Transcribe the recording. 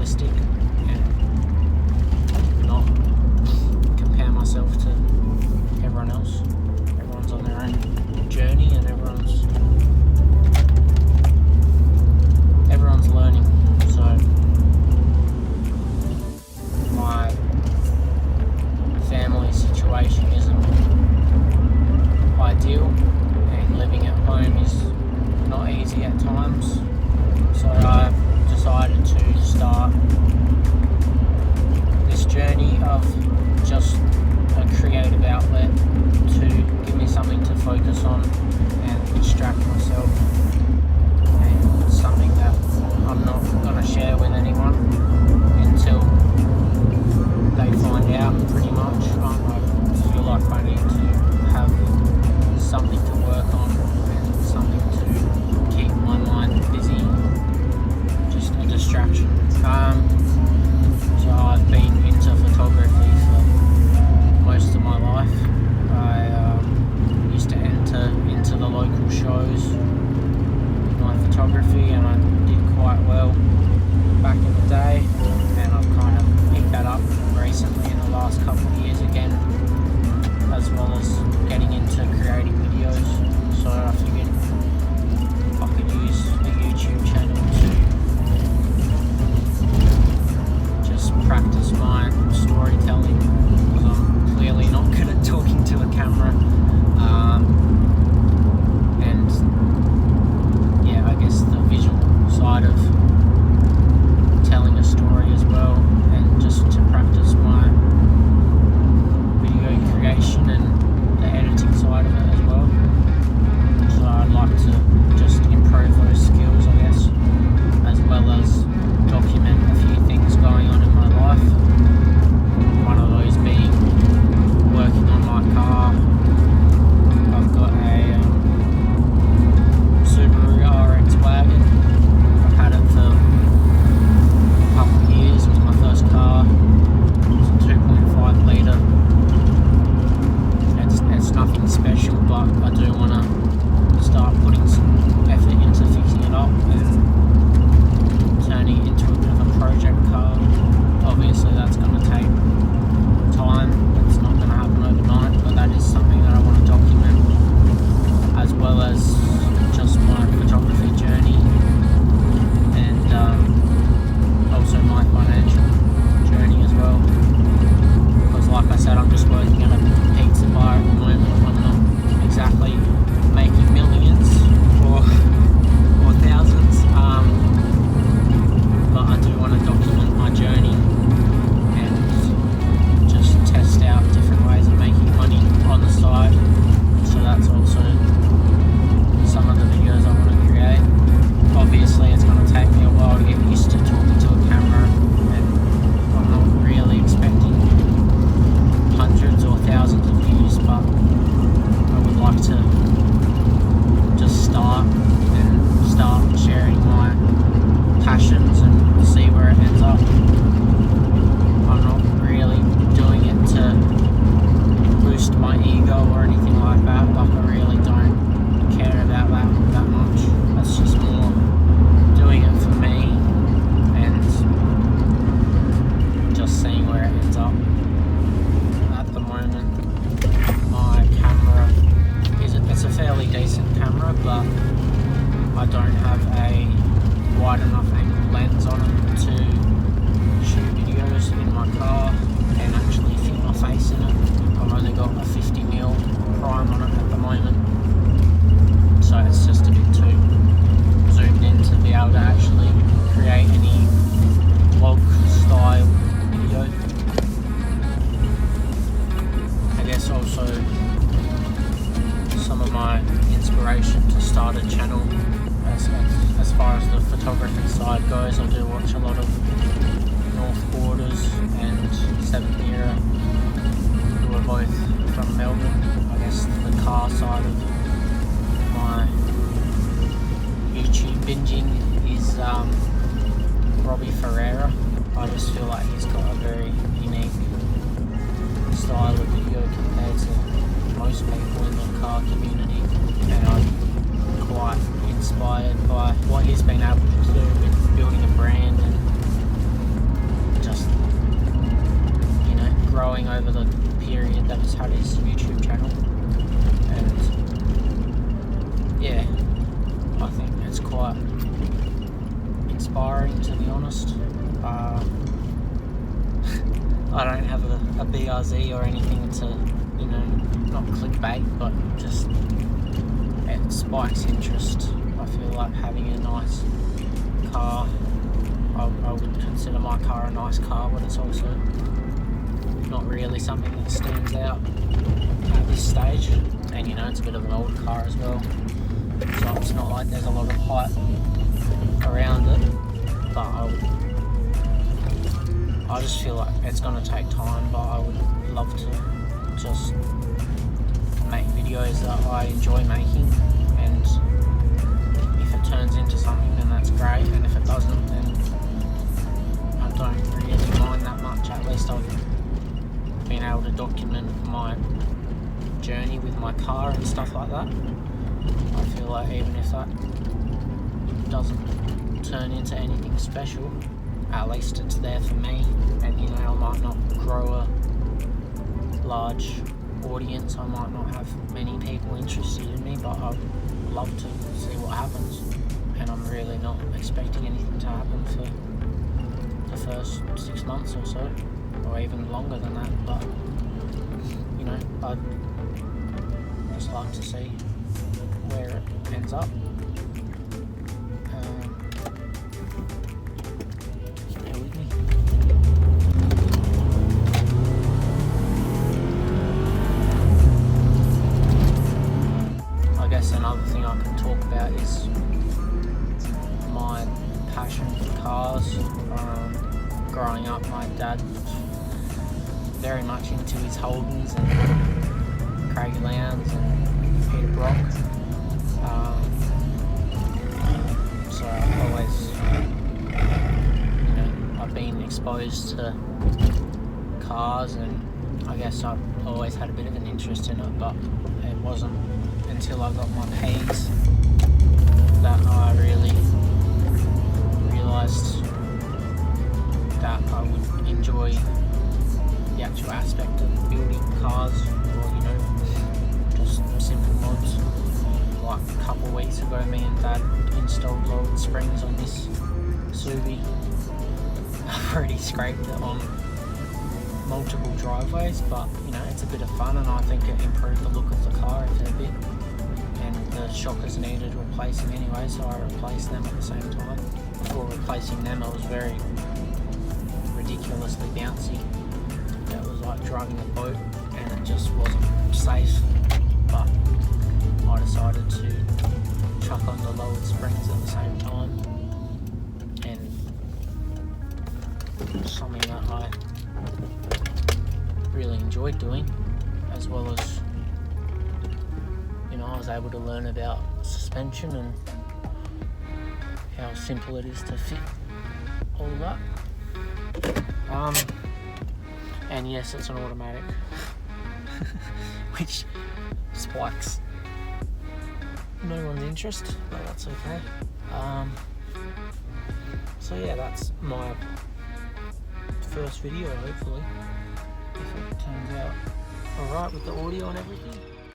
realistic and not compare myself to everyone else. Everyone's on their own journey and everyone's learning. So my family situation isn't ideal, and living at home is not easy at times. So I decided to start this journey of just a creative outlet to give me something to focus on and distract myself, and something that I'm not going to share with anyone until they find out, pretty much. I feel like I need to have something to work on and something to keep my mind busy, just a distraction. So I've been into photography for most of my life. I used to enter into the local shows with my photography, and I did quite well back in the day, and I've kind of picked that up recently in the last couple of years again, as well as getting into creating videos. So I figured I could use the YouTube channel to just practice my storytelling, because I'm clearly not good at talking to a camera. And yeah, I guess the visual side of telling a story as well, and just to practice my video creation and the editing side of it as well. So I'd like to just improve those skills, I guess, as well as document a few things going on in my life. One of those being working on my car. I've got a Subaru RX wagon. I've had it for a couple of years. It was my first car. It's a 2.5 litre. It's nothing special, but I do want to start putting some effort into fixing it up and turning it into a bit of a project car. Obviously that's going to take time. It's not going to happen overnight, but that is something that I want to document, as well as just my photography journey, and also my financial journey as well. Because like I said, I'm just working at a pizza bar at the moment. I'm not exactly making millions or thousands, but I do want to document my journey and just test out different ways of making money on the side. So that's also some of the videos I want to create. Obviously it's going to take me a while to get used to talking to a camera, and I'm not really expecting hundreds or thousands of views, but I would like to just start sharing my passions and see where it ends up. I'm not really doing it to boost my ego or anything like that. Like, I really don't care about that much. That's just more doing it for me and just seeing where it ends up. At the moment, my camera it's a fairly decent camera, but I don't have a wide enough angle lens on it to shoot videos in my car and actually fit my face in it. I've only got a 50mm prime on it at the moment, so it's just a bit too zoomed in to be able to actually create any vlog style video. I guess also some of my inspiration to start a channel, as far as the photography side goes, I do watch a lot of North Borders and 7th Era, who are both from Melbourne. I guess the car side of my YouTube binging is Robbie Ferreira. I just feel like he's got a very unique style of video compared to most people in the car community, and I'm quite inspired by what he's been able to do with building a brand and just, growing over the period that he's had his YouTube channel. And yeah, I think it's quite inspiring, to be honest. I don't have a BRZ or anything to, not clickbait, but just it spikes interest. I feel like having a nice car, I would consider my car a nice car, but it's also not really something that stands out at this stage. And it's a bit of an old car as well, so it's not like there's a lot of hype around it. But I just feel like it's going to take time, but I would love to just make videos that I enjoy making, and if it turns into something, then that's great, and if it doesn't, then I don't really mind that much. At least I've been able to document my journey with my car and stuff like that. I feel like even if that doesn't turn into anything special, at least it's there for me, and I might not grow a large audience, I might not have many people interested in me, but I'd love to see what happens. And I'm really not expecting anything to happen for the first 6 months or so, or even longer than that, but I'd just like to see where it ends up. Just bear with me. I guess another thing I can talk about is my passion for cars. Growing up, my dad was very much into his Holdens and Craig Lowndes and Peter Brock. So I've always, I've been exposed to cars, and I guess I've always had a bit of an interest in it, but it wasn't until I got my Ps that I really realised that I would enjoy the actual aspect of building cars, or just simple mods. Like a couple of weeks ago, me and Dad installed lowered springs on this Subi. I've already scraped it on multiple driveways, but it's a bit of fun, and I think it improved the look of the car a fair bit. And the shockers needed replacing anyway, so I replaced them at the same time. Before replacing them, it was very ridiculously bouncy. It was like driving a boat, and it just wasn't safe. But I decided to chuck on the lowered springs at the same time, and something that I really enjoyed doing, as well as I was able to learn about suspension and how simple it is to fit all that. And yes, it's an automatic, which spikes no one's interest, but that's okay. So yeah, that's my first video, hopefully, if it turns out alright with the audio and everything.